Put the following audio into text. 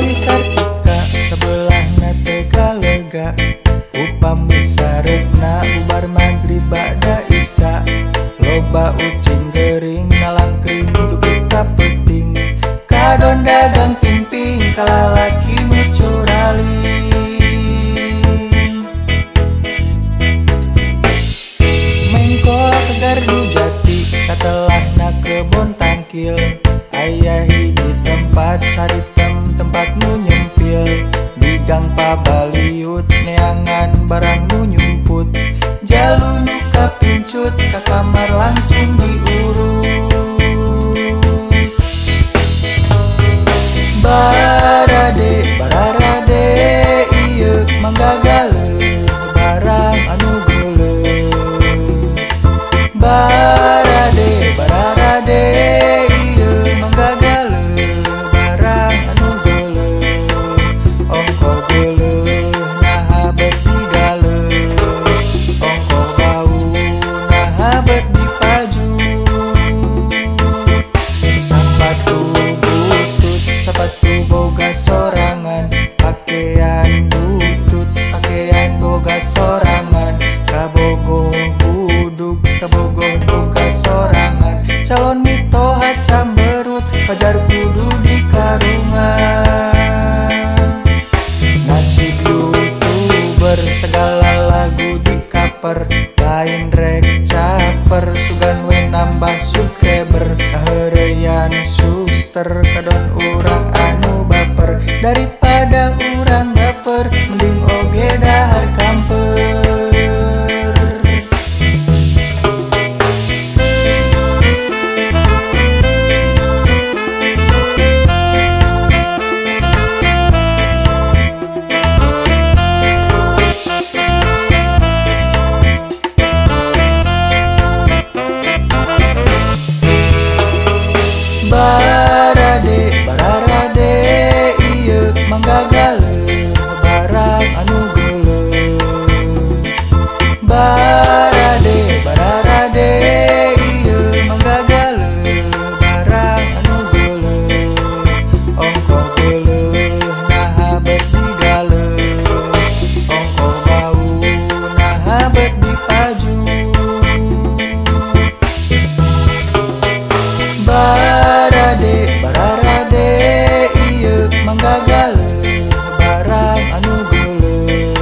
Kali Sartika sebelahna Tegalega, upami sareupna ubar magrib ba'da isya. Loba ucing gering nalangkring dugi ka peuting, kadon dagang pingping kalalaki mucuraling. Mengkol Tegardu Jati katelahna kebon tangkil, aya hiji tempat saritem tempat nu nyempil. Di gang pabaliut neangan barang nu nyumput, jalu nu kapincut ka kamar langsung diurut. Bararade ieu manggagaleun barang anu geuleuh. Bararade ieu manggagaleun barang anu geuleuh. Ongko geuleuh naha bet digaleuh, ongko bau naha bet dipaju. Sapatu butut sapatu boga sorangan, pakaian butut pakaian boga sorangan. Kabogoh budug kabogoh boga sorangan, calon mitoha camberut fajar kudu di karungan. Nasib YouTuber segala lagu di cover, lain rek caper sugan we nambah subscriber. Kaheureyan suster kadon urang anu baper, daripada urang baper mending oge dahar kamper. Bararade ieu manggagaleun barang anu geuleuh. Bararade ieu manggagaleun barang anu geuleuh. Ongko geuleuh naha bet digaleuh, ongko bau naha bet dipaju. Bararade ieu manggagaleun barang anu geuleuh.